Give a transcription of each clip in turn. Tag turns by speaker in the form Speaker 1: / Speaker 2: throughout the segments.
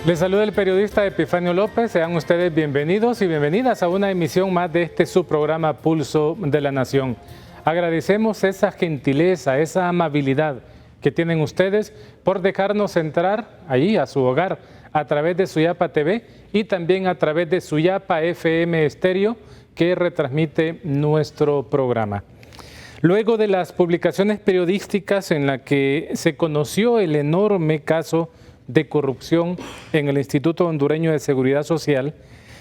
Speaker 1: Les saluda el periodista Epifanio López. Sean ustedes bienvenidos y bienvenidas a una emisión más de este subprograma Pulso de la Nación. Agradecemos esa gentileza, esa amabilidad que tienen ustedes por dejarnos entrar ahí a su hogar a través de Suyapa TV y también a través de Suyapa FM Estéreo, que retransmite nuestro programa. Luego de las publicaciones periodísticas en las que se conoció el enorme caso de corrupción en el Instituto Hondureño de Seguridad Social,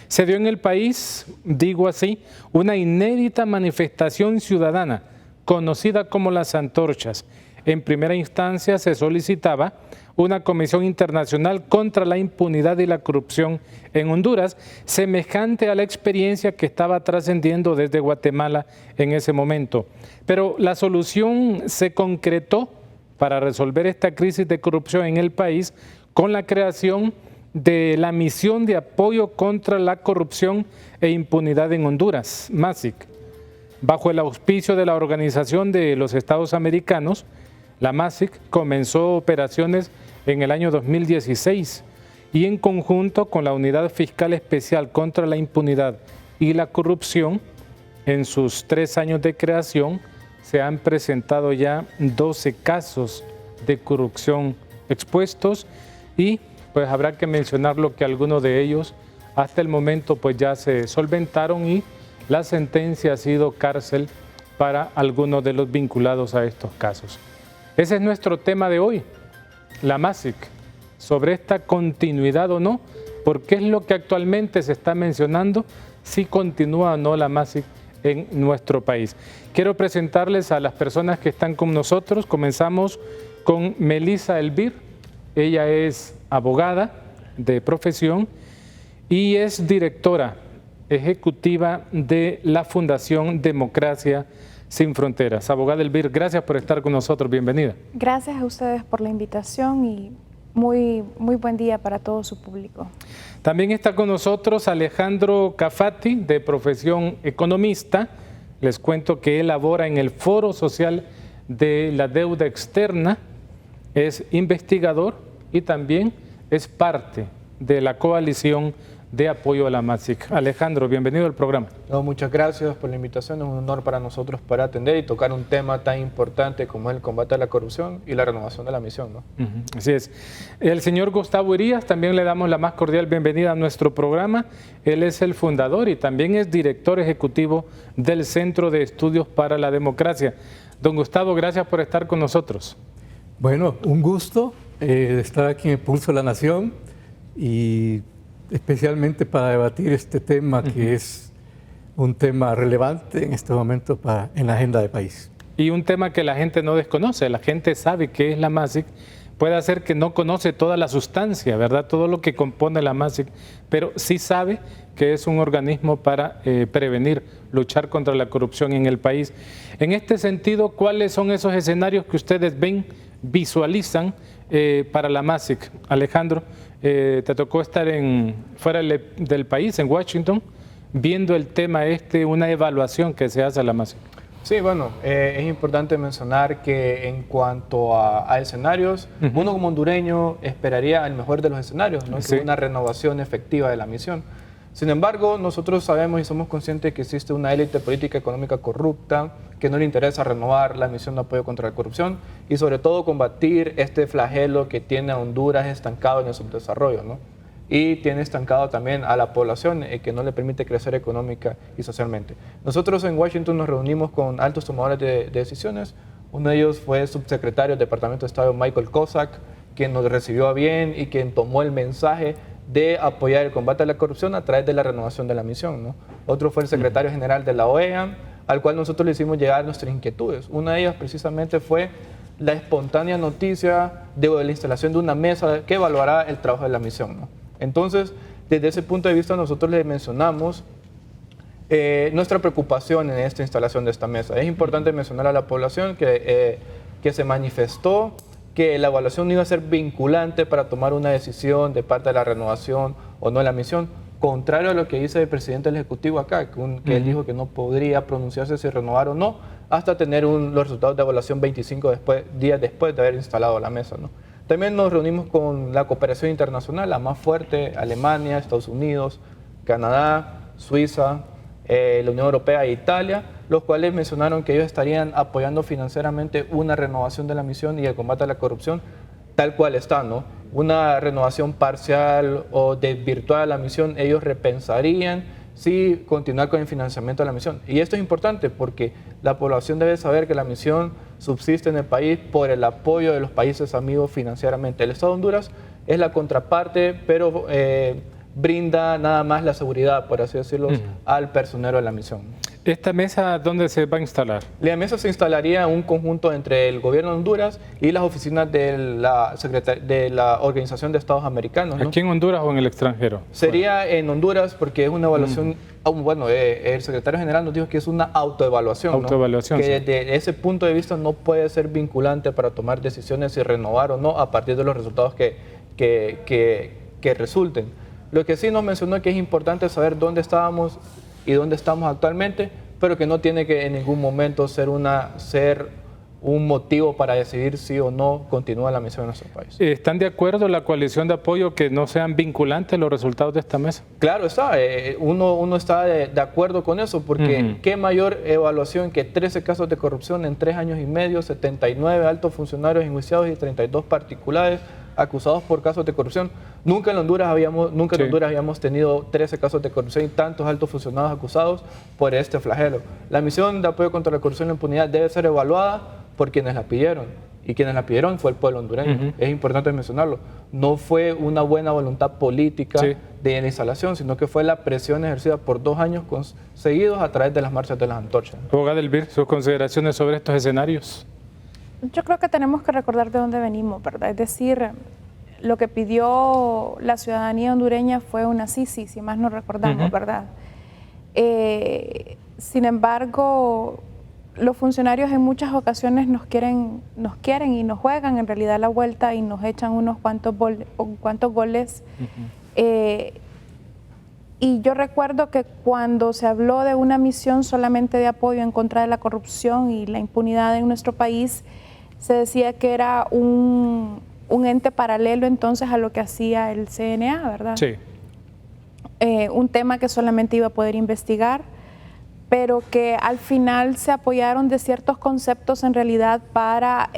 Speaker 1: se dio en el país, digo así, una inédita manifestación ciudadana conocida como las antorchas. En primera instancia se solicitaba una comisión internacional contra la impunidad y la corrupción en Honduras, semejante a la experiencia que estaba trascendiendo desde Guatemala en ese momento. Pero la solución se concretó para resolver esta crisis de corrupción en el país con la creación de la Misión de Apoyo contra la Corrupción e Impunidad en Honduras, MASIC. Bajo el auspicio de la Organización de los Estados Americanos, la MASIC comenzó operaciones en el año 2016 y en conjunto con la Unidad Fiscal Especial contra la Impunidad y la Corrupción, en sus 3 años de creación, se han presentado ya 12 casos de corrupción expuestos y pues habrá que mencionar lo que algunos de ellos hasta el momento pues ya se solventaron y la sentencia ha sido cárcel para algunos de los vinculados a estos casos. Ese es nuestro tema de hoy, la MASIC, sobre esta continuidad o no, porque es lo que actualmente se está mencionando, si continúa o no la MASIC en nuestro país. Quiero presentarles a las personas que están con nosotros. Comenzamos con Melissa Elvir. Ella es abogada de profesión y es directora ejecutiva de la Fundación Democracia Sin Fronteras. Abogada Elvir, gracias por estar con nosotros. Bienvenida.
Speaker 2: Gracias a ustedes por la invitación y muy buen día para todo su público.
Speaker 1: También está con nosotros Alejandro Cafati, de profesión economista. Les cuento que él labora en el Foro Social de la Deuda Externa, es investigador y también es parte de la coalición de apoyo a la MASIC. Alejandro, bienvenido al programa.
Speaker 3: No, muchas gracias por la invitación. Es un honor para nosotros para atender y tocar un tema tan importante como es el combate a la corrupción y la renovación de la misión, ¿no?
Speaker 1: Así es. El señor Gustavo Urías, también le damos la más cordial bienvenida a nuestro programa. Él es el fundador y también es director ejecutivo del Centro de Estudios para la Democracia. Don Gustavo, gracias por estar con nosotros.
Speaker 4: Bueno, un gusto estar aquí en el Pulso de la Nación y especialmente para debatir este tema que es un tema relevante en este momento en la agenda del país.
Speaker 1: Y un tema que la gente no desconoce, la gente sabe qué es la MASIC, puede ser que no conoce toda la sustancia, ¿verdad? Todo lo que compone la MASIC, pero sí sabe que es un organismo para prevenir, luchar contra la corrupción en el país. En este sentido, ¿cuáles son esos escenarios que ustedes ven, visualizan para la MASIC? Alejandro, te tocó estar fuera del país, en Washington, viendo el tema una evaluación que se hace a la MASIC.
Speaker 3: Sí, bueno, es importante mencionar que en cuanto a escenarios, uno como hondureño esperaría el mejor de los escenarios, ¿no?
Speaker 1: Sí.
Speaker 3: Que una renovación efectiva de la misión. Sin embargo, nosotros sabemos y somos conscientes que existe una élite política económica corrupta que no le interesa renovar la misión de apoyo contra la corrupción y sobre todo combatir este flagelo que tiene a Honduras estancado en el subdesarrollo, ¿no? Y tiene estancado también a la población que no le permite crecer económica y socialmente. Nosotros en Washington nos reunimos con altos tomadores de decisiones. Uno de ellos fue el subsecretario del Departamento de Estado, Michael Kosak, quien nos recibió a bien y quien tomó el mensaje de apoyar el combate a la corrupción a través de la renovación de la misión, ¿no? Otro fue el secretario general de la OEA, al cual nosotros le hicimos llegar nuestras inquietudes. Una de ellas precisamente fue la espontánea noticia de la instalación de una mesa que evaluará el trabajo de la misión, ¿no? Entonces, desde ese punto de vista, nosotros le mencionamos nuestra preocupación en esta instalación de esta mesa. Es importante mencionar a la población que se manifestó que la evaluación no iba a ser vinculante para tomar una decisión de parte de la renovación o no de la misión, contrario a lo que dice el presidente del Ejecutivo acá, que él dijo que no podría pronunciarse si renovar o no, hasta tener los resultados de evaluación 25 días después de haber instalado la mesa, ¿no? También nos reunimos con la cooperación internacional, la más fuerte, Alemania, Estados Unidos, Canadá, Suiza, la Unión Europea e Italia, los cuales mencionaron que ellos estarían apoyando financieramente una renovación de la misión y el combate a la corrupción tal cual está, ¿no? Una renovación parcial o desvirtuada de la misión, ellos repensarían si continuar con el financiamiento de la misión. Y esto es importante porque la población debe saber que la misión subsiste en el país por el apoyo de los países amigos financieramente. El Estado de Honduras es la contraparte, pero brinda nada más la seguridad, por así decirlo, al personero de la misión.
Speaker 1: ¿Esta mesa dónde se va a instalar?
Speaker 3: La mesa se instalaría en un conjunto entre el gobierno de Honduras y las oficinas de la Organización de Estados Americanos, ¿no?
Speaker 1: ¿Aquí en Honduras o en el extranjero?
Speaker 3: Sería en Honduras porque es una evaluación, bueno, el secretario general nos dijo que es una autoevaluación, ¿no?
Speaker 1: Autoevaluación,
Speaker 3: que
Speaker 1: sí.
Speaker 3: desde ese punto de vista no puede ser vinculante para tomar decisiones si renovar o no a partir de los resultados que resulten. Lo que sí nos mencionó que es importante saber dónde estábamos y dónde estamos actualmente, pero que no tiene que en ningún momento ser un motivo para decidir si o no continúa la misión en nuestro país.
Speaker 1: ¿Están de acuerdo la coalición de apoyo que no sean vinculantes los resultados de esta mesa?
Speaker 3: Claro está, uno está de acuerdo con eso, porque qué mayor evaluación que 13 casos de corrupción en 3 años y medio, 79 altos funcionarios enjuiciados y 32 particulares acusados por casos de corrupción. Nunca en Honduras habíamos tenido 13 casos de corrupción y tantos altos funcionarios acusados por este flagelo. La misión de apoyo contra la corrupción y la impunidad debe ser evaluada por quienes la pidieron. Y quienes la pidieron fue el pueblo hondureño. Es importante mencionarlo. No fue una buena voluntad política de la instalación, sino que fue la presión ejercida por 2 años seguidos a través de las marchas de las antorchas.
Speaker 1: Abogada Elvir, sus consideraciones sobre estos escenarios.
Speaker 2: Yo creo que tenemos que recordar de dónde venimos, ¿verdad? Es decir, lo que pidió la ciudadanía hondureña fue una CICI, si más no recordamos, ¿verdad? Sin embargo, los funcionarios en muchas ocasiones nos quieren y nos juegan en realidad la vuelta y nos echan unos cuantos goles. Y yo recuerdo que cuando se habló de una misión solamente de apoyo en contra de la corrupción y la impunidad en nuestro país, se decía que era un ente paralelo entonces a lo que hacía el CNA, ¿verdad?
Speaker 1: Sí.
Speaker 2: Un tema que solamente iba a poder investigar, pero que al final se apoyaron de ciertos conceptos en realidad para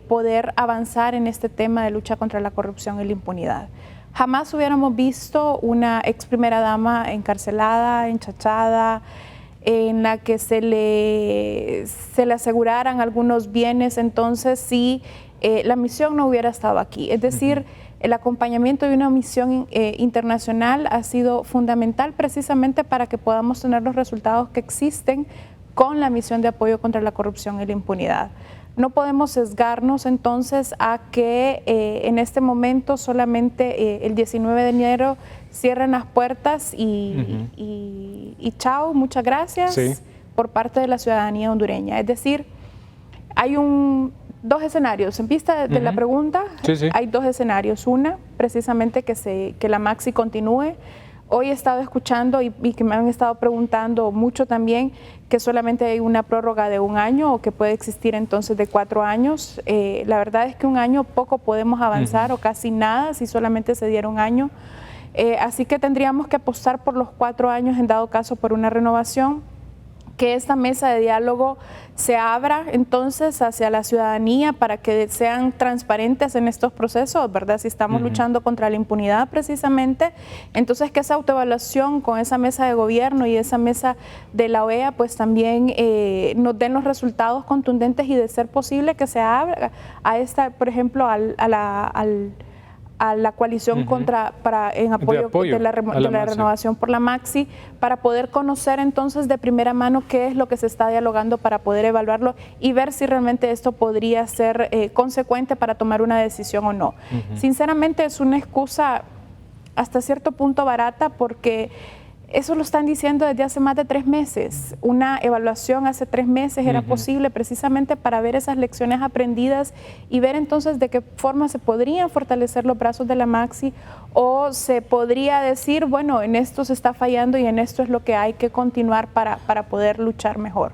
Speaker 2: poder avanzar en este tema de lucha contra la corrupción y la impunidad. Jamás hubiéramos visto una ex primera dama encarcelada, enchachada, en la que se le aseguraran algunos bienes, entonces sí, la misión no hubiera estado aquí. Es decir, el acompañamiento de una misión internacional ha sido fundamental precisamente para que podamos tener los resultados que existen con la misión de apoyo contra la corrupción y la impunidad. No podemos sesgarnos entonces a que en este momento solamente el 19 de enero cierren las puertas y chao, muchas gracias por parte de la ciudadanía hondureña. Es decir, hay dos escenarios. En vista de la pregunta, hay 2 escenarios. Una, precisamente que la Maxi continúe. Hoy he estado escuchando y que me han estado preguntando mucho también que solamente hay una prórroga de 1 año o que puede existir entonces de 4 años. La verdad es que 1 año poco podemos avanzar o casi nada si solamente se diera 1 año. Así que tendríamos que apostar por los 4 años en dado caso por una renovación, que esta mesa de diálogo se abra entonces hacia la ciudadanía para que sean transparentes en estos procesos, ¿verdad? Si estamos luchando contra la impunidad precisamente, entonces que esa autoevaluación con esa mesa de gobierno y esa mesa de la OEA pues también nos den los resultados contundentes y de ser posible que se abra a esta, por ejemplo, a la coalición en apoyo de la renovación por la Maxi, para poder conocer entonces de primera mano qué es lo que se está dialogando para poder evaluarlo y ver si realmente esto podría ser consecuente para tomar una decisión o no. Sinceramente es una excusa hasta cierto punto barata porque eso lo están diciendo desde hace más de 3 meses. Una evaluación hace 3 meses era posible precisamente para ver esas lecciones aprendidas y ver entonces de qué forma se podrían fortalecer los brazos de la Maxi o se podría decir, bueno, en esto se está fallando y en esto es lo que hay que continuar para poder luchar mejor.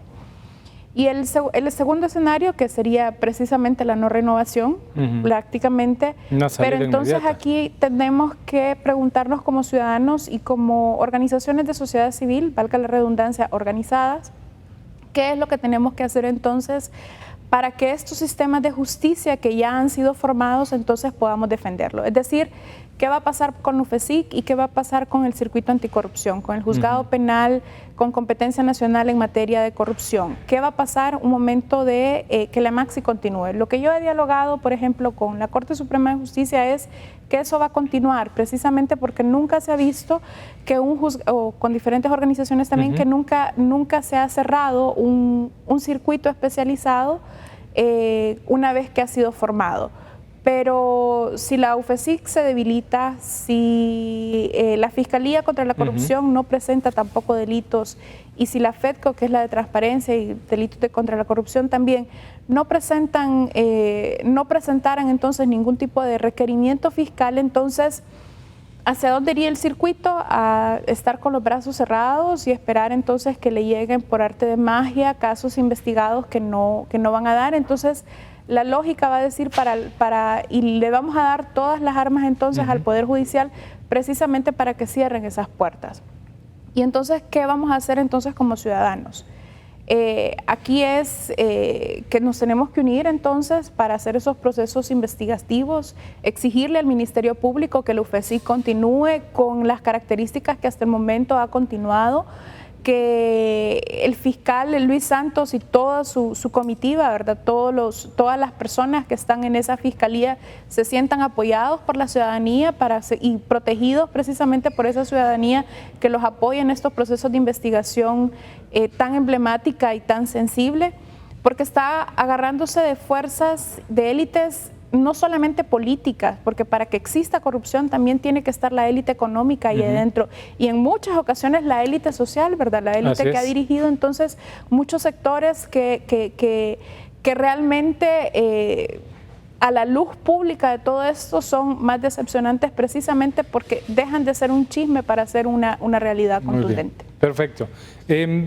Speaker 2: Y el segundo escenario, que sería precisamente la no renovación, prácticamente, pero entonces inmediata. Aquí tenemos que preguntarnos como ciudadanos y como organizaciones de sociedad civil, valga la redundancia, organizadas, ¿qué es lo que tenemos que hacer entonces para que estos sistemas de justicia que ya han sido formados entonces podamos defenderlo? Es decir, ¿qué va a pasar con UFESIC y qué va a pasar con el circuito anticorrupción, con el juzgado penal con competencia nacional en materia de corrupción? ¿Qué va a pasar un momento de que la MAXI continúe? Lo que yo he dialogado, por ejemplo, con la Corte Suprema de Justicia es que eso va a continuar, precisamente porque nunca se ha visto que o con diferentes organizaciones también, que nunca se ha cerrado un circuito especializado una vez que ha sido formado. Pero si la UFESIC se debilita, si la Fiscalía contra la Corrupción no presenta tampoco delitos, y si la FEDCO, que es la de transparencia y delitos contra la corrupción también, no presentaran entonces ningún tipo de requerimiento fiscal, entonces, ¿hacia dónde iría el circuito? A estar con los brazos cerrados y esperar entonces que le lleguen por arte de magia casos investigados que no van a dar. Entonces, la lógica va a decir y le vamos a dar todas las armas entonces al Poder Judicial precisamente para que cierren esas puertas. Y entonces, ¿qué vamos a hacer entonces como ciudadanos? Aquí es que nos tenemos que unir entonces para hacer esos procesos investigativos, exigirle al Ministerio Público que el UFESIC continúe con las características que hasta el momento ha continuado, que el fiscal Luis Santos y toda su comitiva, ¿verdad? Todas las personas que están en esa fiscalía se sientan apoyados por la ciudadanía y protegidos precisamente por esa ciudadanía que los apoya en estos procesos de investigación tan emblemática y tan sensible, porque está agarrándose de fuerzas, de élites no solamente políticas, porque para que exista corrupción también tiene que estar la élite económica ahí adentro, y en muchas ocasiones la élite social, ¿verdad? La élite que ha dirigido entonces muchos sectores que realmente a la luz pública de todo esto son más decepcionantes precisamente porque dejan de ser un chisme para ser una realidad contundente.
Speaker 1: Perfecto.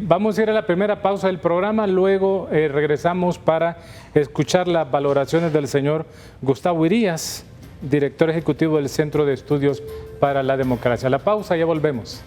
Speaker 1: Vamos a ir a la primera pausa del programa, luego regresamos para escuchar las valoraciones del señor Gustavo Urías, director ejecutivo del Centro de Estudios para la Democracia. La pausa, ya volvemos.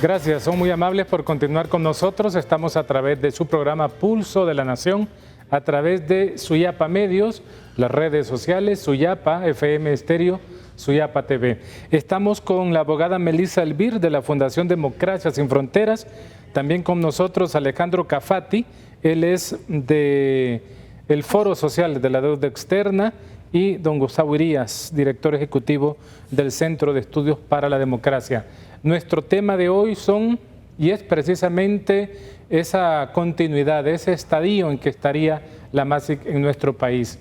Speaker 1: Gracias, son muy amables por continuar con nosotros. Estamos a través de su programa Pulso de la Nación, a través de Suyapa Medios, las redes sociales, Suyapa, FM Estéreo, Suyapa TV. Estamos con la abogada Melissa Elvir de la Fundación Democracia Sin Fronteras, también con nosotros Alejandro Cafati, él es del Foro Social de la Deuda Externa, y don Gustavo Urías, director ejecutivo del Centro de Estudios para la Democracia. Nuestro tema de hoy es precisamente esa continuidad, ese estadio en que estaría la MASIC en nuestro país.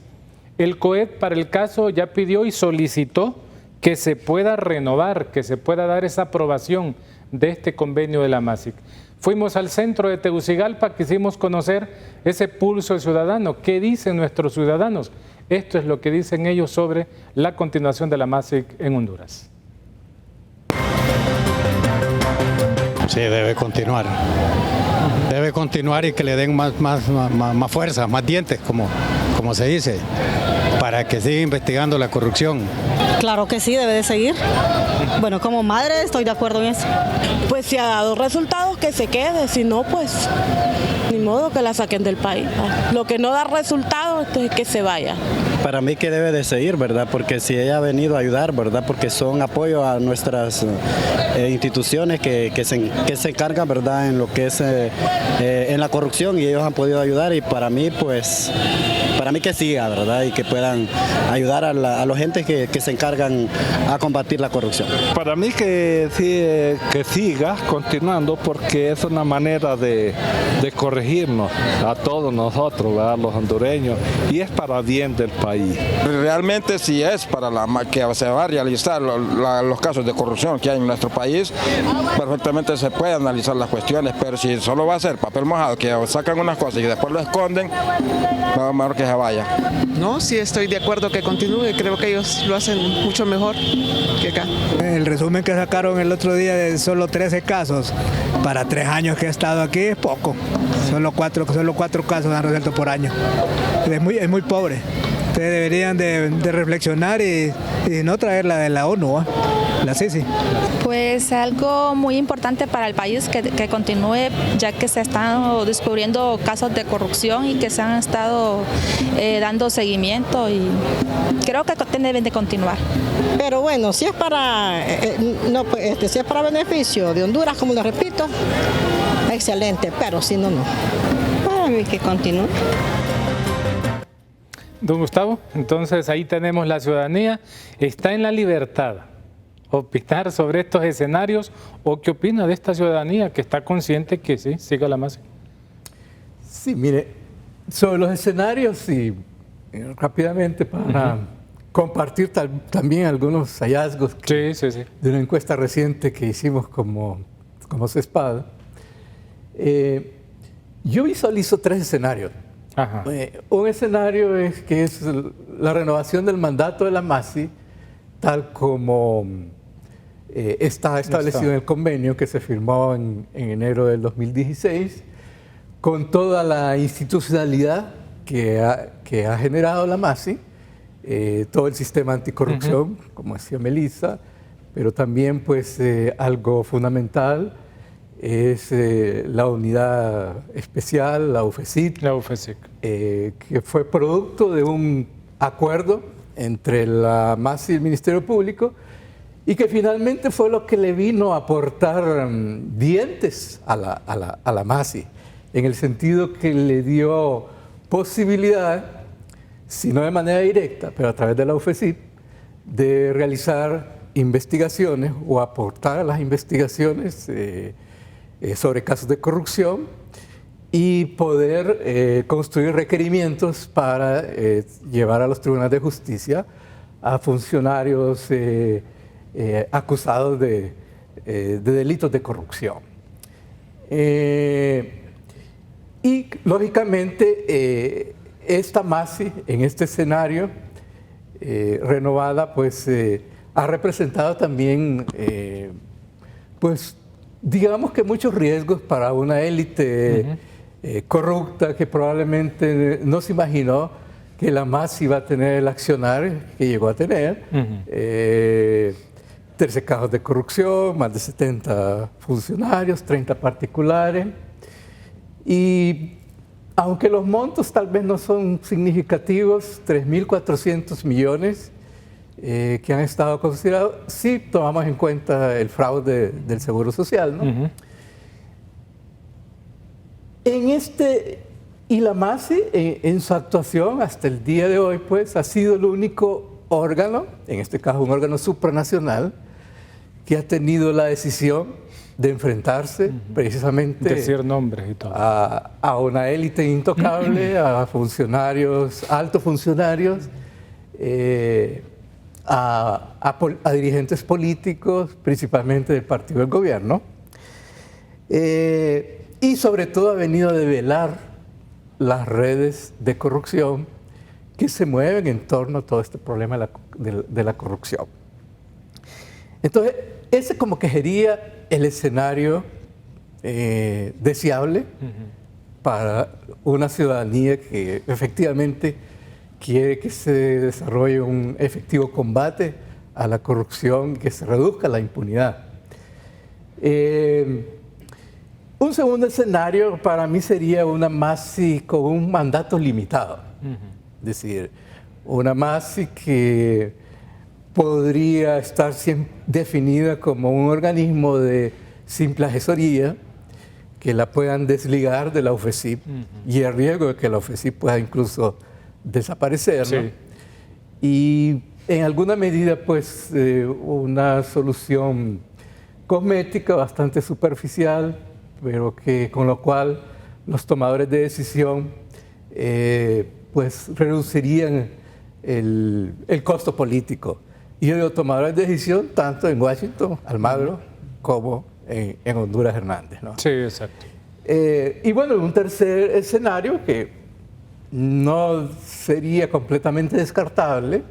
Speaker 1: El COED para el caso ya pidió y solicitó que se pueda renovar, que se pueda dar esa aprobación de este convenio de la MASIC. Fuimos al centro de Tegucigalpa, quisimos conocer ese pulso ciudadano. ¿Qué dicen nuestros ciudadanos? Esto es lo que dicen ellos sobre la continuación de la MASIC en Honduras.
Speaker 5: Sí, debe continuar. Debe continuar y que le den más fuerza, más dientes, como se dice, para que siga investigando la corrupción.
Speaker 6: Claro que sí, debe de seguir. Bueno, como madre estoy de acuerdo en eso.
Speaker 7: Pues si ha dado resultados, que se quede, si no, pues ni modo que la saquen del país. Lo que no da resultados, entonces que se vaya.
Speaker 8: Para mí que debe de seguir, ¿verdad? Porque si ella ha venido a ayudar, ¿verdad? Porque son apoyo a nuestras instituciones que se encargan, ¿verdad? En lo que es en la corrupción, y ellos han podido ayudar, y para mí, pues para mí que siga, ¿verdad? Y que puedan ayudar a los gentes que se encargan a combatir la corrupción.
Speaker 9: Para mí que siga continuando, porque es una manera de corregirnos a todos nosotros, ¿verdad? Los hondureños, y es para bien del país.
Speaker 10: Realmente si es para que se va a realizar los casos de corrupción que hay en nuestro país, perfectamente se puede analizar las cuestiones, pero si solo va a ser papel mojado, que sacan unas cosas y después lo esconden, mejor que se vaya.
Speaker 11: No, sí estoy de acuerdo que continúe, creo que ellos lo hacen mucho mejor que acá.
Speaker 12: El resumen que sacaron el otro día de solo 13 casos, para 3 años que he estado aquí es poco, solo cuatro casos han resuelto por año, es muy pobre. Ustedes deberían de reflexionar y no traer la de la ONU, la CICI.
Speaker 13: Pues algo muy importante para el país que continúe, ya que se están descubriendo casos de corrupción y que se han estado dando seguimiento, y creo que deben de continuar.
Speaker 14: Pero bueno, si es para si es para beneficio de Honduras, como lo repito, excelente, pero si no, no. Para mí que continúe.
Speaker 1: Don Gustavo, entonces ahí tenemos la ciudadanía, está en la libertad opinar sobre estos escenarios, o qué opina de esta ciudadanía que está consciente que sí, siga la masa.
Speaker 4: Sí, mire, sobre los escenarios y rápidamente para compartir también algunos hallazgos de una encuesta reciente que hicimos como CESPAD. Yo visualizo 3 escenarios. Un escenario es que es la renovación del mandato de la MASI, tal como está establecido en el convenio que se firmó en enero del 2016, con toda la institucionalidad que ha generado la MASI, todo el sistema anticorrupción, como decía Melissa, pero también pues algo fundamental es la unidad especial, la UFECIT, que fue producto de un acuerdo entre la MASI y el Ministerio Público, y que finalmente fue lo que le vino a aportar dientes a la MASI, en el sentido que le dio posibilidad, si no de manera directa, pero a través de la UFECIT, de realizar investigaciones o aportar a las investigaciones sobre casos de corrupción y poder construir requerimientos para llevar a los tribunales de justicia a funcionarios acusados de delitos de corrupción. Y lógicamente esta MASI en este escenario renovada pues ha representado también pues digamos que muchos riesgos para una élite corrupta que probablemente no se imaginó que la MASI iba a tener el accionar que llegó a tener. 13 casos de corrupción, más de 70 funcionarios, 30 particulares. Y aunque los montos tal vez no son significativos, 3.400 millones que han estado considerados, sí tomamos en cuenta el fraude del Seguro Social, ¿no? Y la MASI en su actuación hasta el día de hoy pues ha sido el único órgano, en este caso un órgano supranacional, que ha tenido la decisión de enfrentarse precisamente
Speaker 1: decir nombres y todo.
Speaker 4: a una élite intocable, a funcionarios, altos funcionarios, a dirigentes políticos, principalmente del partido del gobierno, y sobre todo ha venido a develar las redes de corrupción que se mueven en torno a todo este problema de la corrupción. Entonces, ese como que sería el escenario deseable para una ciudadanía que efectivamente quiere que se desarrolle un efectivo combate a la corrupción, que se reduzca la impunidad. Un segundo escenario para mí sería una MASI con un mandato limitado, es decir, una MASI que podría estar definida como un organismo de simple asesoría, que la puedan desligar de la UFECIP y el riesgo de que la UFECIP pueda incluso desaparecer, ¿no?
Speaker 1: Sí.
Speaker 4: Y en alguna medida, pues, una solución cosmética bastante superficial, pero que con lo cual los tomadores de decisión pues reducirían el costo político. Y yo digo tomadores de decisión tanto en Washington, Almagro, como en Honduras Hernández, ¿no?
Speaker 1: Sí, exacto.
Speaker 4: Y bueno, un tercer escenario que no sería completamente descartable,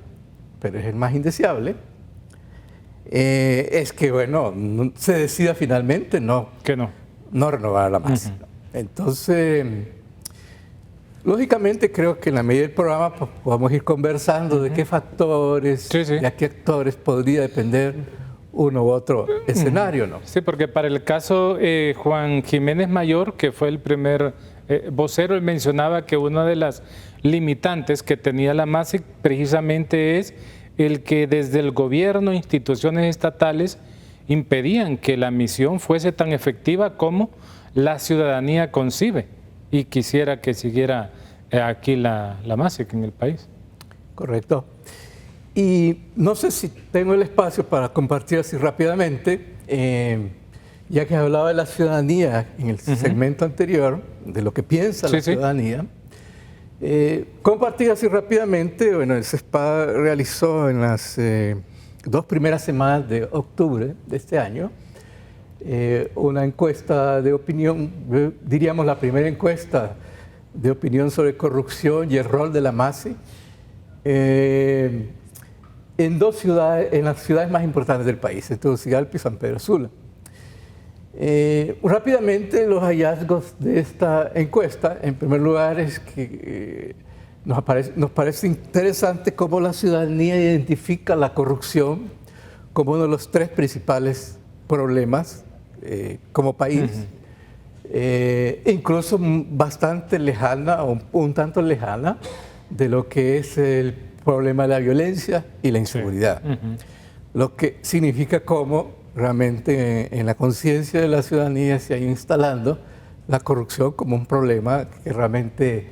Speaker 4: pero es el más indeseable, es que, bueno, se decida finalmente no renovar la MASI. Entonces, lógicamente creo que en la medida del programa pues, podamos ir conversando de qué factores, de a qué actores podría depender uno u otro escenario, ¿no?
Speaker 1: Sí, porque para el caso Juan Jiménez Mayor, que fue el primer vocero, él mencionaba que una de las limitantes que tenía la MASIC precisamente es el que desde el gobierno, instituciones estatales, impedían que la misión fuese tan efectiva como la ciudadanía concibe y quisiera que siguiera aquí la MASIC en el país.
Speaker 4: Correcto. Y no sé si tengo el espacio para compartir así rápidamente, ya que hablaba de la ciudadanía en el segmento anterior, de lo que piensa la ciudadanía. Compartir así rápidamente, bueno, el CESPA realizó en las 2 primeras semanas de octubre de este año una encuesta de opinión, diríamos la primera encuesta de opinión sobre corrupción y el rol de la MASI en 2 ciudades, en las ciudades más importantes del país, en Tegucigalpa y San Pedro Sula. Rápidamente los hallazgos de esta encuesta, en primer lugar, es que nos parece interesante cómo la ciudadanía identifica la corrupción como uno de los 3 principales problemas como país, incluso bastante lejana, o un tanto lejana, de lo que es el problema de la violencia y la inseguridad. Lo que significa cómo realmente en la conciencia de la ciudadanía se ha ido instalando la corrupción como un problema que realmente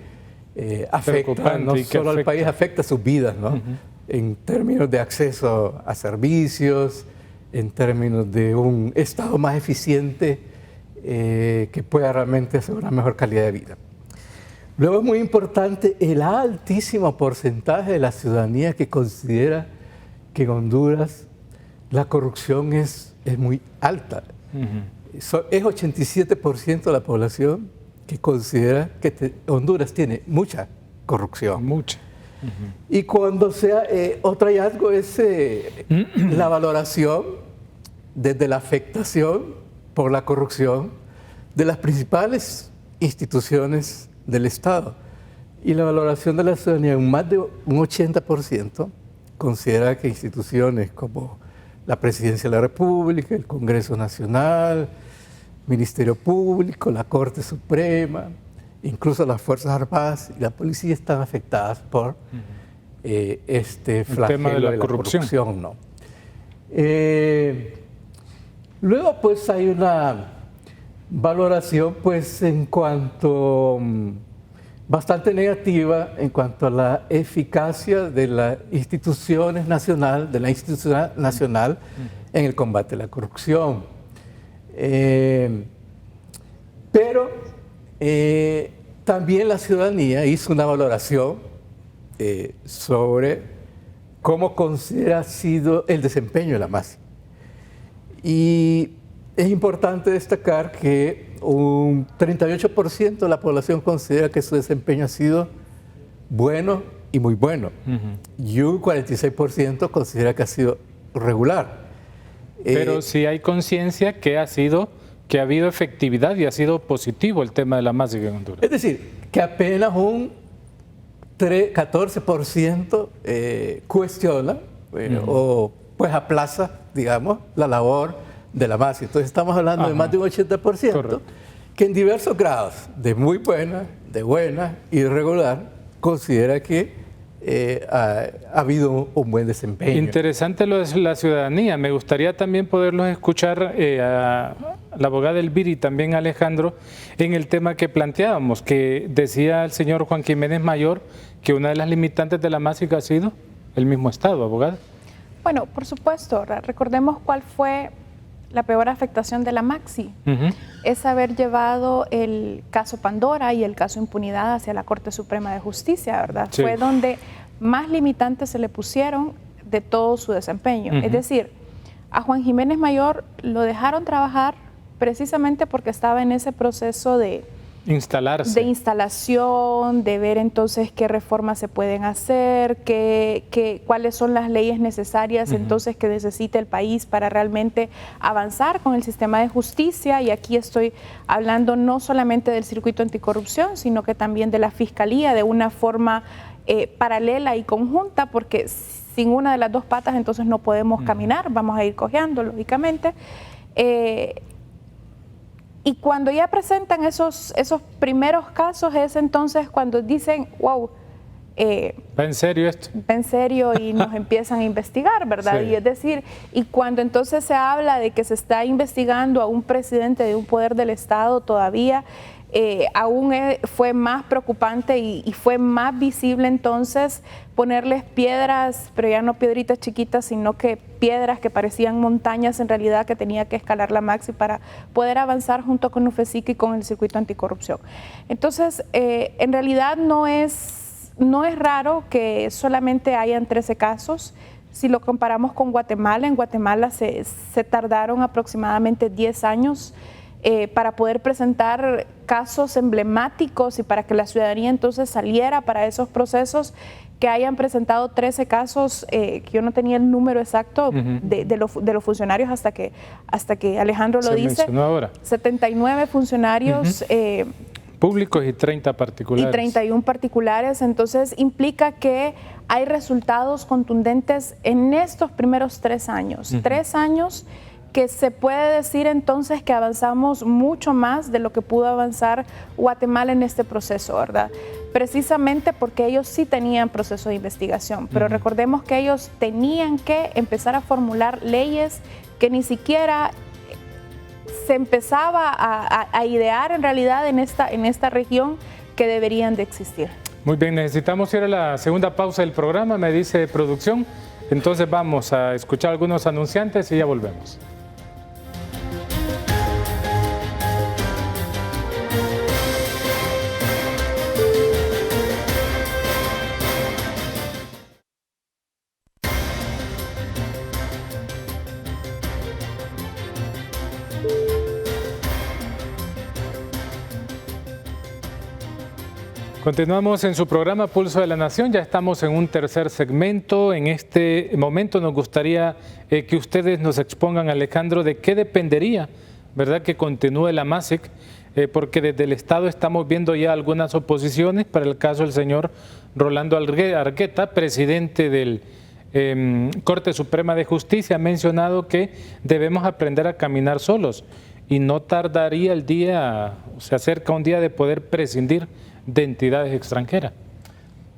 Speaker 4: afecta no solo al país, afecta sus vidas, ¿no? En términos de acceso a servicios, en términos de un Estado más eficiente que pueda realmente hacer una mejor calidad de vida. Luego es muy importante el altísimo porcentaje de la ciudadanía que considera que en Honduras la corrupción es muy alta. Es 87% de la población que considera que Honduras tiene mucha corrupción.
Speaker 1: Mucha.
Speaker 4: Y cuando sea, otro hallazgo es la valoración desde la afectación por la corrupción de las principales instituciones del Estado. Y la valoración de la ciudadanía, más de un 80%, considera que instituciones como la Presidencia de la República, el Congreso Nacional, Ministerio Público, la Corte Suprema, incluso las Fuerzas Armadas y la policía están afectadas por este flagelo de la corrupción, ¿no? Luego, pues, hay una valoración, pues, en cuanto bastante negativa en cuanto a la eficacia de las instituciones nacionales, en el combate a la corrupción. Pero también la ciudadanía hizo una valoración sobre cómo considera ha sido el desempeño de la MASI. Y es importante destacar que un 38% de la población considera que su desempeño ha sido bueno y muy bueno. Y un 46% considera que ha sido regular.
Speaker 1: Pero sí hay conciencia que ha habido efectividad y ha sido positivo el tema de la MASIC en Honduras.
Speaker 4: Es decir, que apenas un 14% cuestiona o pues aplaza, digamos, la labor de la MASI. Entonces estamos hablando de más de un 80%, correcto, que en diversos grados, de muy buena, de buena y de regular, considera que ha habido un buen desempeño.
Speaker 1: Interesante lo de la ciudadanía. Me gustaría también poderlos escuchar a la abogada Elvira y también a Alejandro en el tema que planteábamos, que decía el señor Juan Jiménez Mayor que una de las limitantes de la MAXIC ha sido el mismo Estado, abogada.
Speaker 2: Bueno, por supuesto, recordemos cuál fue la peor afectación de la MAXI. Es haber llevado el caso Pandora y el caso Impunidad hacia la Corte Suprema de Justicia, ¿verdad? Sí. Fue donde más limitantes se le pusieron de todo su desempeño. Es decir, a Juan Jiménez Mayor lo dejaron trabajar precisamente porque estaba en ese proceso de instalación, de ver entonces qué reformas se pueden hacer, cuáles son las leyes necesarias entonces que necesita el país para realmente avanzar con el sistema de justicia. Y aquí estoy hablando no solamente del circuito anticorrupción, sino que también de la Fiscalía de una forma paralela y conjunta, porque sin una de las dos patas entonces no podemos caminar, vamos a ir cojeando lógicamente. Y cuando ya presentan esos primeros casos es entonces cuando dicen, wow,
Speaker 1: ¿va en serio esto?
Speaker 2: Va en serio, y nos empiezan a investigar, ¿verdad? Sí. Y es decir, y cuando entonces se habla de que se está investigando a un presidente de un poder del Estado todavía, aún fue más preocupante y fue más visible entonces ponerles piedras, pero ya no piedritas chiquitas, sino que piedras que parecían montañas en realidad que tenía que escalar la MAXI para poder avanzar junto con UFESIC y con el circuito anticorrupción. Entonces, en realidad no es raro que solamente hayan 13 casos. Si lo comparamos con Guatemala, en Guatemala se tardaron aproximadamente 10 años para poder presentar casos emblemáticos y para que la ciudadanía entonces saliera para esos procesos, que hayan presentado 13 casos, que yo no tenía el número exacto de los funcionarios hasta que Alejandro lo dice.
Speaker 1: Ahora.
Speaker 2: 79 funcionarios
Speaker 1: públicos y 30 particulares.
Speaker 2: Y 31 particulares, entonces implica que hay resultados contundentes en estos primeros 3 años. 3 años que se puede decir entonces que avanzamos mucho más de lo que pudo avanzar Guatemala en este proceso, ¿verdad? Precisamente porque ellos sí tenían proceso de investigación, pero recordemos que ellos tenían que empezar a formular leyes que ni siquiera se empezaba a idear en realidad en esta región que deberían de existir.
Speaker 1: Muy bien, necesitamos ir a la segunda pausa del programa, me dice producción, entonces vamos a escuchar algunos anunciantes y ya volvemos. Continuamos en su programa Pulso de la Nación, ya estamos en un tercer segmento. En este momento nos gustaría que ustedes nos expongan, Alejandro, de qué dependería, ¿verdad?, que continúe la MAXIC, porque desde el Estado estamos viendo ya algunas oposiciones. Para el caso del señor Rolando Argueta, presidente del Corte Suprema de Justicia, ha mencionado que debemos aprender a caminar solos y no tardaría el día, se acerca un día de poder prescindir de entidades extranjeras.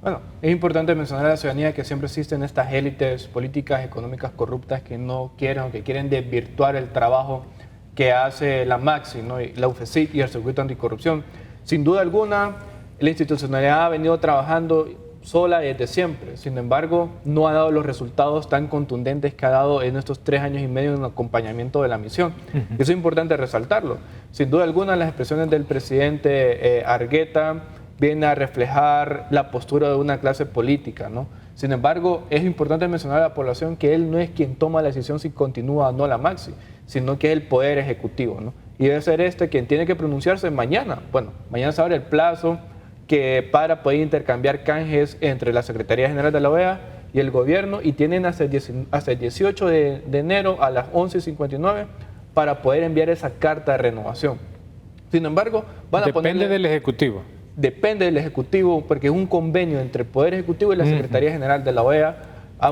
Speaker 3: Bueno, es importante mencionar a la ciudadanía que siempre existen estas élites políticas, económicas corruptas que no quieren o que quieren desvirtuar el trabajo que hace la MAXI, ¿no?, y la UFESIC y el circuito anticorrupción. Sin duda alguna, la institucionalidad ha venido trabajando sola desde siempre. Sin embargo, no ha dado los resultados tan contundentes que ha dado en estos 3 años y medio en el acompañamiento de la misión. Eso es importante resaltarlo. Sin duda alguna, las expresiones del presidente Argueta vienen a reflejar la postura de una clase política, ¿no? Sin embargo, es importante mencionar a la población que él no es quien toma la decisión si continúa o no la MAXI, sino que es el Poder Ejecutivo, ¿no? Y debe ser quien tiene que pronunciarse mañana. Bueno, mañana se abre el plazo para poder intercambiar canjes entre la Secretaría General de la OEA y el gobierno, y tienen hasta el 18 de enero a las 11:59 para poder enviar esa carta de renovación. Sin embargo,
Speaker 1: depende del Ejecutivo.
Speaker 3: Depende del Ejecutivo, porque es un convenio entre el Poder Ejecutivo y la Secretaría General de la OEA,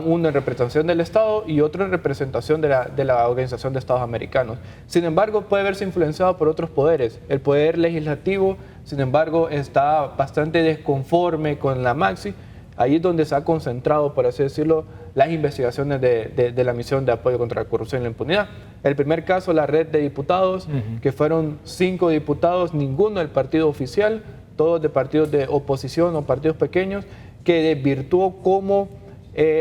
Speaker 3: uno en representación del Estado y otro en representación de la Organización de Estados Americanos. Sin embargo, puede verse influenciado por otros poderes. El Poder Legislativo, sin embargo, está bastante desconforme con la MAXI. Ahí es donde se ha concentrado, por así decirlo, las investigaciones de la misión de apoyo contra la corrupción y la impunidad. El primer caso, la red de diputados, que fueron 5 diputados, ninguno del partido oficial, todos de partidos de oposición o partidos pequeños, que desvirtuó cómo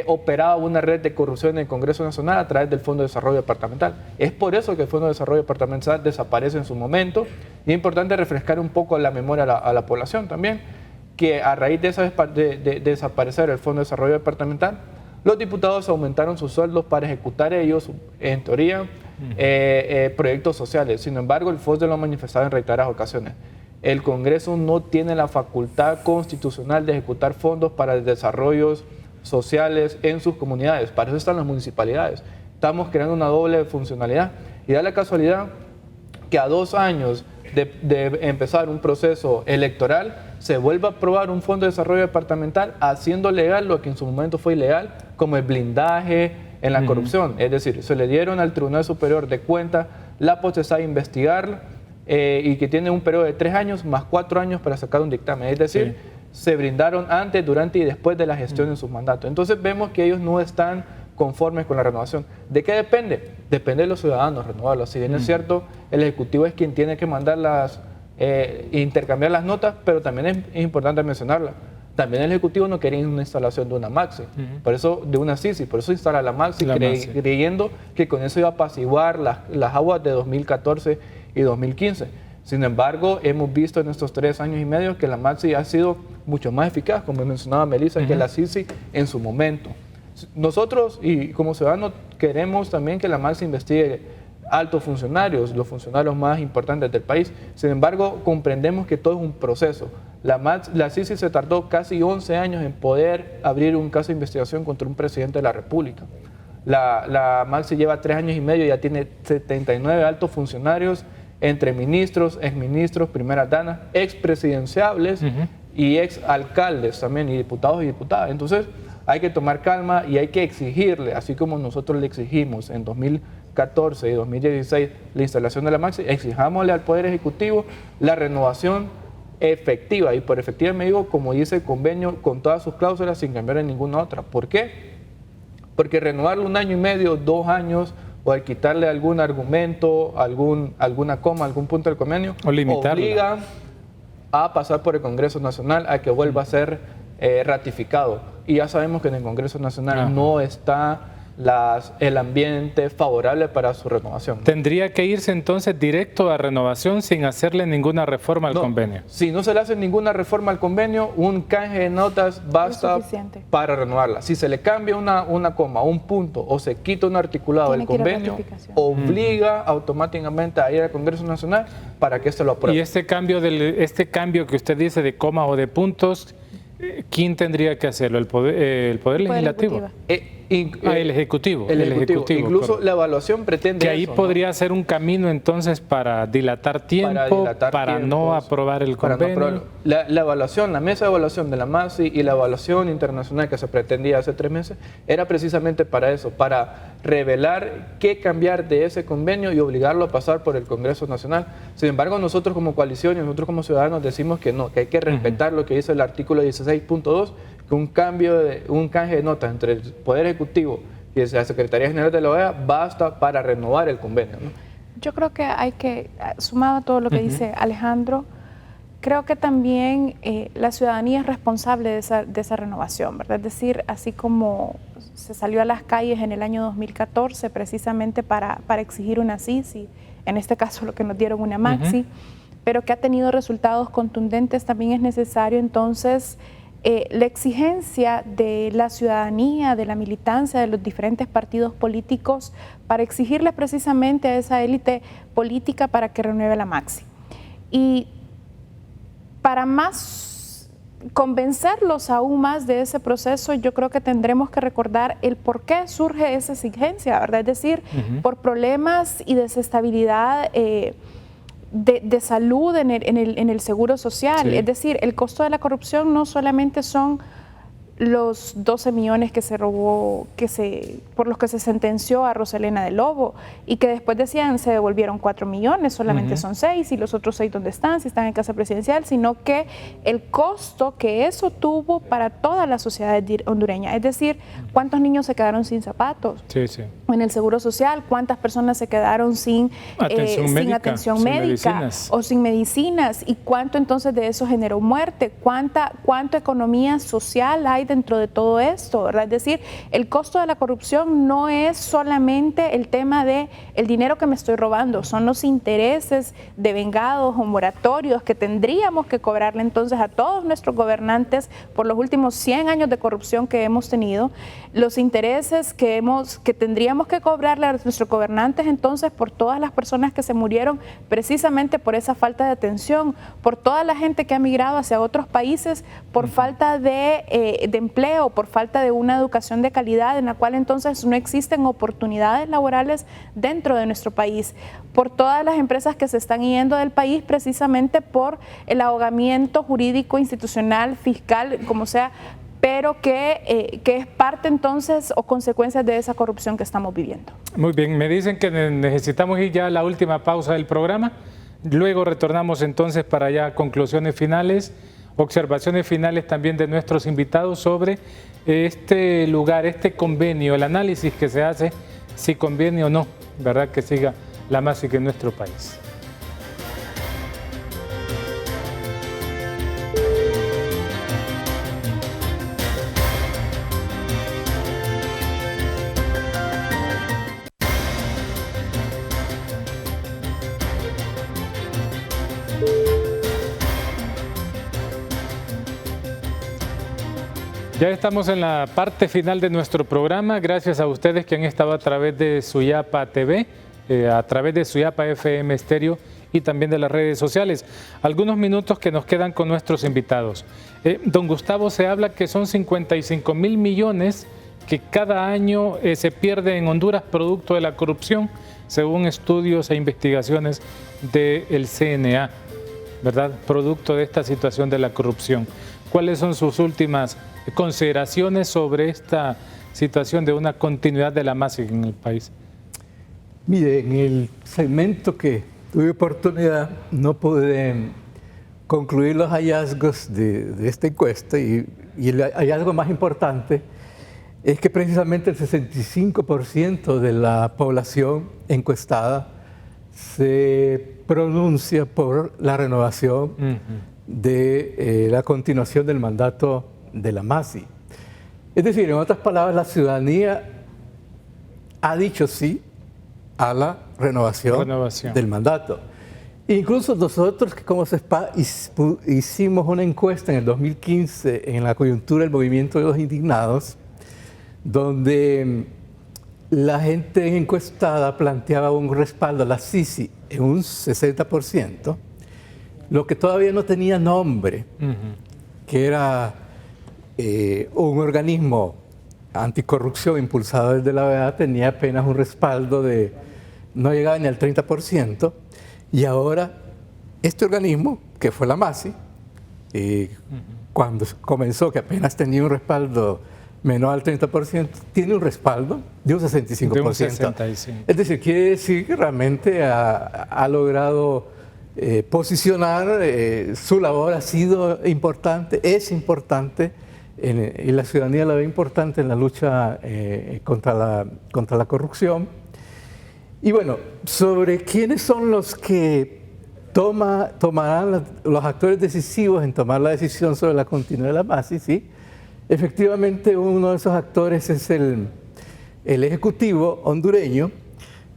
Speaker 3: operaba una red de corrupción en el Congreso Nacional a través del Fondo de Desarrollo Departamental. Es por eso que el Fondo de Desarrollo Departamental desaparece en su momento, y es importante refrescar un poco la memoria a la población también, que a raíz de desaparecer el Fondo de Desarrollo Departamental, los diputados aumentaron sus sueldos para ejecutar ellos, en teoría, proyectos sociales. Sin embargo, el FOSDE lo ha manifestado en reiteradas ocasiones. El Congreso no tiene la facultad constitucional de ejecutar fondos para desarrollos sociales en sus comunidades. Para eso están las municipalidades. Estamos creando una doble funcionalidad. Y da la casualidad que a 2 años de empezar un proceso electoral, se vuelve a aprobar un fondo de desarrollo departamental haciendo legal lo que en su momento fue ilegal, como el blindaje en la corrupción. Es decir, se le dieron al Tribunal Superior de Cuentas la potestad de investigar y que tiene un periodo de 3 años más 4 años para sacar un dictamen. Es decir, se brindaron antes, durante y después de la gestión en sus mandatos. Entonces vemos que ellos no están conformes con la renovación. ¿De qué depende? Depende de los ciudadanos renovarlo. Si bien es cierto, el Ejecutivo es quien tiene que mandar intercambiar las notas, pero también es importante mencionarla. También el Ejecutivo no quería una instalación de una Maxi, por eso de una CICI, por eso instala la Maxi, creyendo que con eso iba a apaciguar las aguas de 2014 y 2015. Sin embargo, hemos visto en estos 3 años y medio que la Maxi ha sido mucho más eficaz, como mencionaba Melissa, que la CICI en su momento. Nosotros, y como ciudadanos, queremos también que la Maxi investigue altos funcionarios, los funcionarios más importantes del país. Sin embargo, comprendemos que todo es un proceso. La CICI se tardó casi 11 años en poder abrir un caso de investigación contra un presidente de la República. La Maxi lleva 3 años y medio y ya tiene 79 altos funcionarios, entre ministros, exministros, primeras damas, expresidenciables y exalcaldes también, y diputados y diputadas. Entonces, hay que tomar calma y hay que exigirle, así como nosotros le exigimos en 2014 y 2016 la instalación de la Maxi, exijámosle al Poder Ejecutivo la renovación efectiva. Y por efectiva me digo, como dice el convenio, con todas sus cláusulas, sin cambiar en ninguna otra. ¿Por qué? Porque renovarlo 1 año y medio, 2 años, o al quitarle algún argumento, alguna coma, algún punto del convenio, obliga a pasar por el Congreso Nacional a que vuelva a ser ratificado. Y ya sabemos que en el Congreso Nacional no está el ambiente favorable para su renovación.
Speaker 1: ¿Tendría que irse entonces directo a renovación sin hacerle ninguna reforma al convenio?
Speaker 3: Si no se le hace ninguna reforma al convenio, un canje de notas basta para renovarla. Si se le cambia una coma, un punto, o se quita un articulado del convenio, obliga automáticamente a ir al Congreso Nacional para que se lo apruebe.
Speaker 1: Y este cambio que usted dice de comas o de puntos, ¿quién tendría que hacerlo? ¿El Poder Legislativo? El Ejecutivo.
Speaker 3: El Ejecutivo. Incluso correcto. La evaluación pretende
Speaker 1: que ahí eso, podría ser un camino entonces para dilatar tiempo, para no aprobar el convenio.
Speaker 3: La evaluación, la mesa de evaluación de la MAXI y la evaluación internacional que se pretendía hace 3 meses, era precisamente para eso, para revelar qué cambiar de ese convenio y obligarlo a pasar por el Congreso Nacional. Sin embargo, nosotros como coalición y nosotros como ciudadanos decimos que no, que hay que respetar lo que dice el artículo 16.2, que un canje de notas entre el Poder Ejecutivo y la Secretaría General de la OEA basta para renovar el convenio, ¿no?
Speaker 2: Yo creo que hay que, sumado a todo lo que dice Alejandro, creo que también la ciudadanía es responsable de esa renovación, ¿verdad? Es decir, así como se salió a las calles en el año 2014 precisamente para exigir una CICI, en este caso lo que nos dieron una Maxi, pero que ha tenido resultados contundentes, también es necesario entonces la exigencia de la ciudadanía, de la militancia, de los diferentes partidos políticos para exigirle precisamente a esa élite política para que renueve la Maxi. Y para más convencerlos aún más de ese proceso, yo creo que tendremos que recordar el por qué surge esa exigencia, ¿verdad? Es decir, por problemas y desestabilidad de salud en el seguro social. Es decir, el costo de la corrupción no solamente son los 12 millones que se robó, por los que se sentenció a Roselena de Lobo, y que después decían se devolvieron 4 millones, solamente son 6, y los otros 6 ¿dónde están? Si están en casa presidencial, sino que el costo que eso tuvo para toda la sociedad hondureña, es decir, cuántos niños se quedaron sin zapatos en el Seguro Social, cuántas personas se quedaron sin atención médica o sin medicinas, y cuánto entonces de eso generó muerte, cuánta economía social hay dentro de todo esto, ¿verdad? Es decir, el costo de la corrupción no es solamente el tema de el dinero que me estoy robando, son los intereses devengados o moratorios que tendríamos que cobrarle entonces a todos nuestros gobernantes por los últimos 100 años de corrupción que hemos tenido, los intereses que tendríamos que cobrarle a nuestros gobernantes entonces por todas las personas que se murieron precisamente por esa falta de atención, por toda la gente que ha migrado hacia otros países por falta de empleo, por falta de una educación de calidad en la cual entonces no existen oportunidades laborales dentro de nuestro país, por todas las empresas que se están yendo del país precisamente por el ahogamiento jurídico, institucional, fiscal, como sea, pero que es parte entonces o consecuencias de esa corrupción que estamos viviendo.
Speaker 1: Muy bien, me dicen que necesitamos ir ya a la última pausa del programa, luego retornamos entonces para ya conclusiones finales, observaciones finales también de nuestros invitados sobre este lugar, este convenio, el análisis que se hace, si conviene o no, ¿verdad?, que siga la MASIC en nuestro país. Ya estamos en la parte final de nuestro programa, gracias a ustedes que han estado a través de Suyapa TV, a través de Suyapa FM Estéreo y también de las redes sociales. Algunos minutos que nos quedan con nuestros invitados. Don Gustavo, se habla que son 55.000 millones que cada año se pierde en Honduras producto de la corrupción, según estudios e investigaciones del CNA, ¿verdad? Producto de esta situación de la corrupción. ¿Cuáles son sus últimas consideraciones sobre esta situación de una continuidad de la MASIC en el país?
Speaker 4: Mire, en el segmento que tuve oportunidad no pude concluir los hallazgos de esta encuesta y el hallazgo más importante es que precisamente el 65% de la población encuestada se pronuncia por la renovación de la continuación del mandato de la MASIC. Es decir, en otras palabras, la ciudadanía ha dicho sí a la renovación del mandato. Incluso nosotros, que como SESPA hicimos una encuesta en el 2015 en la coyuntura del movimiento de los indignados, donde la gente encuestada planteaba un respaldo a la Sisi en un 60%, lo que todavía no tenía nombre, que era un organismo anticorrupción impulsado desde la OEA, tenía apenas un respaldo de, no llegaba ni al 30%, y ahora este organismo, que fue la MASIC, cuando comenzó, que apenas tenía un respaldo menor al 30%, tiene un respaldo de un 65%.
Speaker 1: De un 65%.
Speaker 4: Es decir, quiere decir que realmente ha logrado posicionar, su labor ha sido importante, es importante, y la ciudadanía la ve importante en la lucha contra la corrupción. Y bueno, sobre quiénes son los que tomarán los actores decisivos en tomar la decisión sobre la continuidad de la MASIC, sí, efectivamente uno de esos actores es el Ejecutivo hondureño,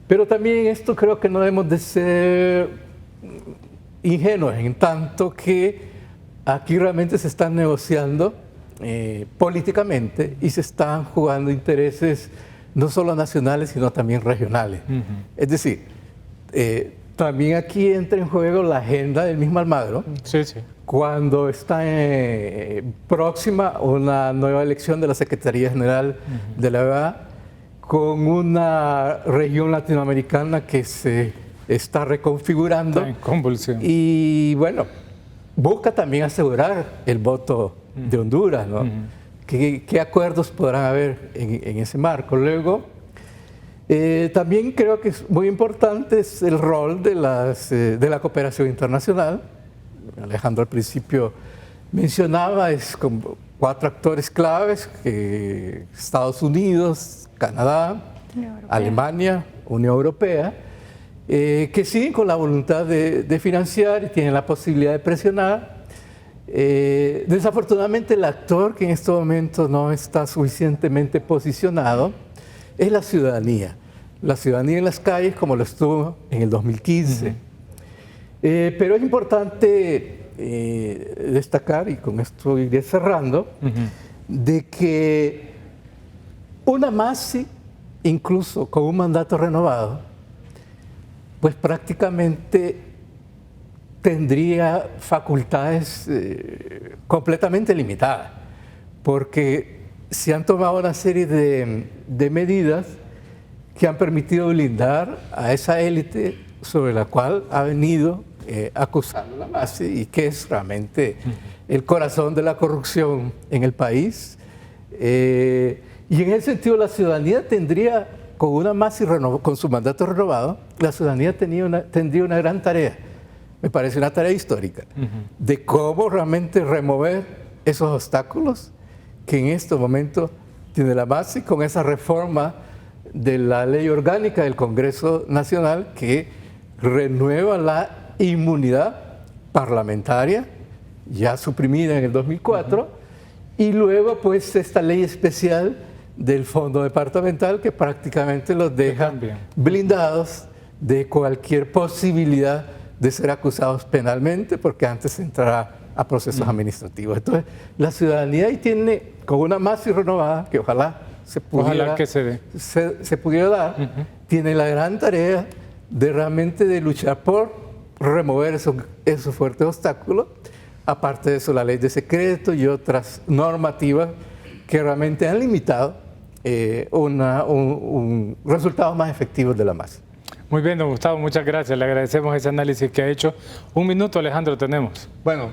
Speaker 4: pero también esto creo que no debemos de ser ingenuos, en tanto que aquí realmente se están negociando políticamente y se están jugando intereses no solo nacionales, sino también regionales. Es decir, también aquí entra en juego la agenda del mismo Almagro, cuando está próxima una nueva elección de la Secretaría General de la OEA, con una región latinoamericana que se está reconfigurando.
Speaker 1: Está en convulsión.
Speaker 4: Y bueno, busca también asegurar el voto de Honduras, ¿no? qué acuerdos podrán haber en ese marco. Luego, también creo que es muy importante es el rol de la cooperación internacional. Alejandro al principio mencionaba, es como 4 actores claves, Estados Unidos, Canadá, Alemania, Unión Europea, que siguen con la voluntad de financiar y tienen la posibilidad de presionar. Desafortunadamente el actor que en este momento no está suficientemente posicionado es la ciudadanía en las calles como lo estuvo en el 2015. Pero es importante destacar, y con esto iré cerrando, de que una MASI, incluso con un mandato renovado, pues prácticamente tendría facultades completamente limitadas, porque se han tomado una serie de medidas que han permitido blindar a esa élite sobre la cual ha venido acusando la MASI y que es realmente el corazón de la corrupción en el país. Y en ese sentido la ciudadanía tendría, con una MASI con su mandato renovado, la ciudadanía tendría una gran tarea, me parece una tarea histórica, de cómo realmente remover esos obstáculos que en este momento tiene la MASI con esa reforma de la ley orgánica del Congreso Nacional que renueva la inmunidad parlamentaria, ya suprimida en el 2004, y luego pues esta ley especial del Fondo Departamental que prácticamente los deja blindados de cualquier posibilidad de ser acusados penalmente, porque antes entrará a procesos administrativos. Entonces, la ciudadanía ahí tiene, con una MASI renovada, que ojalá se pudiera dar, tiene la gran tarea de realmente de luchar por remover esos fuertes obstáculos. Aparte de eso, la ley de secreto y otras normativas que realmente han limitado un resultado más efectivo de la MASI.
Speaker 1: Muy bien, don Gustavo, muchas gracias. Le agradecemos ese análisis que ha hecho. 1 minuto, Alejandro, tenemos.
Speaker 3: Bueno,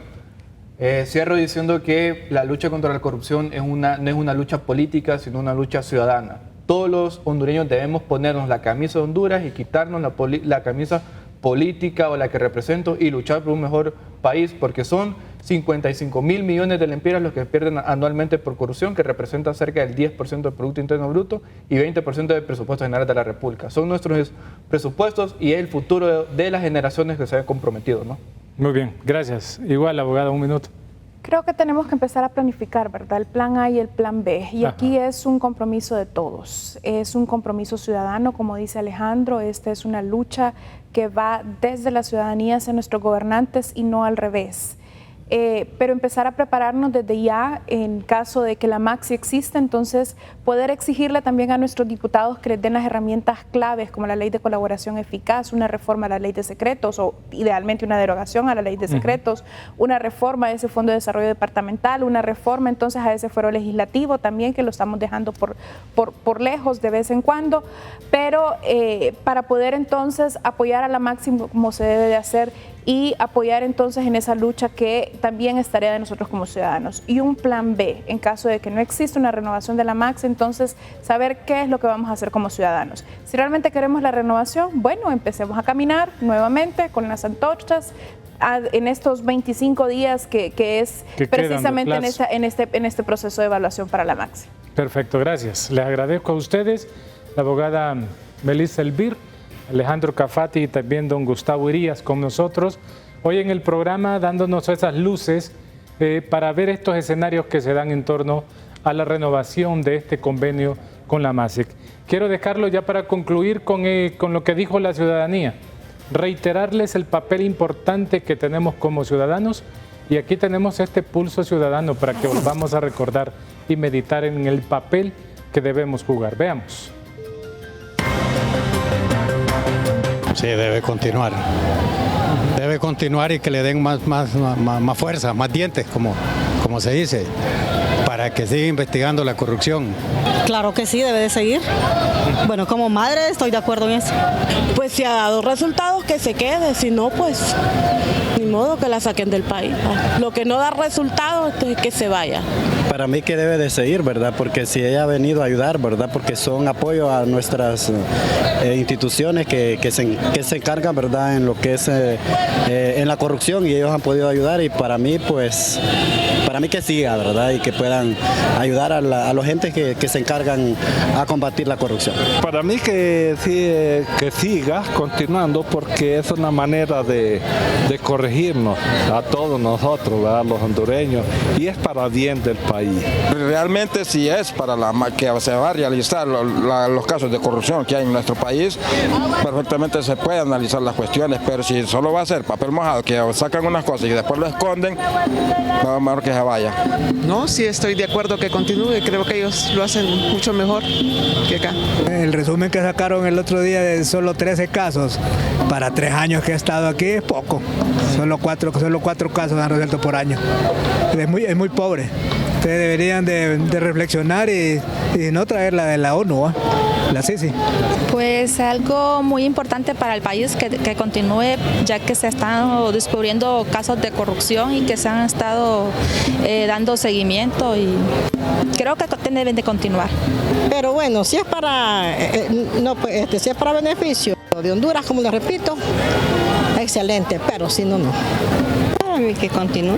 Speaker 3: cierro diciendo que la lucha contra la corrupción no es una lucha política, sino una lucha ciudadana. Todos los hondureños debemos ponernos la camisa de Honduras y quitarnos la camisa política o la que represento y luchar por un mejor país, porque son 55.000 millones de lempiras los que pierden anualmente por corrupción, que representa cerca del 10% del Producto Interno Bruto y 20% del presupuesto general de la República. Son nuestros presupuestos y es el futuro de las generaciones que se han comprometido, ¿no?
Speaker 1: Muy bien, gracias. Igual, abogada, 1 minuto.
Speaker 2: Creo que tenemos que empezar a planificar, ¿verdad? El plan A y el plan B. Y aquí es un compromiso de todos. Es un compromiso ciudadano, como dice Alejandro. Esta es una lucha que va desde la ciudadanía hacia nuestros gobernantes y no al revés. Pero empezar a prepararnos desde ya en caso de que la MASI exista, entonces poder exigirle también a nuestros diputados que les den las herramientas claves como la ley de colaboración eficaz, una reforma a la ley de secretos o idealmente una derogación a la ley de secretos, una reforma a ese Fondo de Desarrollo Departamental, una reforma entonces a ese fuero legislativo también que lo estamos dejando por lejos de vez en cuando, pero para poder entonces apoyar a la MASI como se debe de hacer y apoyar entonces en esa lucha que también es tarea de nosotros como ciudadanos. Y un plan B, en caso de que no exista una renovación de la MASI, entonces saber qué es lo que vamos a hacer como ciudadanos. Si realmente queremos la renovación, bueno, empecemos a caminar nuevamente con las antorchas en estos 25 días que es precisamente en este proceso de evaluación para la MASI.
Speaker 1: Perfecto, gracias. Les agradezco a ustedes, la abogada Melissa Elvir, Alejandro Cafati y también don Gustavo Irías con nosotros hoy en el programa, dándonos esas luces para ver estos escenarios que se dan en torno a la renovación de este convenio con la MASIC. Quiero dejarlo ya para concluir con lo que dijo la ciudadanía, reiterarles el papel importante que tenemos como ciudadanos y aquí tenemos este pulso ciudadano para que volvamos a recordar y meditar en el papel que debemos jugar. Veamos.
Speaker 5: Sí, debe continuar. Debe continuar y que le den más fuerza, más dientes, como se dice, para que siga investigando la corrupción.
Speaker 6: Claro que sí, debe de seguir. Bueno, como madre estoy de acuerdo en eso.
Speaker 7: Pues si ha dado resultados, que se quede, si no, pues ni modo que la saquen del país. Lo que no da resultados, que se vaya.
Speaker 8: Para mí que debe de seguir, ¿verdad? Porque si ella ha venido a ayudar, ¿verdad? Porque son apoyo a nuestras instituciones que se encargan, ¿verdad? En lo que es en la corrupción, y ellos han podido ayudar, y para mí, pues, para mí que siga, ¿verdad? Y que puedan ayudar a los gentes que se encargan a combatir la corrupción.
Speaker 9: Para mí que sí, que siga continuando, porque es una manera de corregirnos a todos nosotros, ¿verdad? Los hondureños, y es para bien del país.
Speaker 10: Realmente si es para que se va a realizar los casos de corrupción que hay en nuestro país, perfectamente se puede analizar las cuestiones, pero si solo va a ser papel mojado, que sacan unas cosas y después lo esconden, mejor que se vaya.
Speaker 11: No, sí estoy de acuerdo que continúe, creo que ellos lo hacen mucho mejor que acá.
Speaker 12: El resumen que sacaron el otro día de solo 13 casos, para 3 años que he estado aquí es poco. Solo cuatro casos han resuelto por año. Es muy pobre. Ustedes deberían de reflexionar y no traer la de la ONU, ¿eh? La CICI.
Speaker 13: Pues algo muy importante para el país que continúe, ya que se están descubriendo casos de corrupción y que se han estado dando seguimiento, y creo que deben de continuar.
Speaker 14: Pero bueno, si es para si es para beneficio de Honduras, como les repito, excelente, pero si no, no. Para mí que continúe.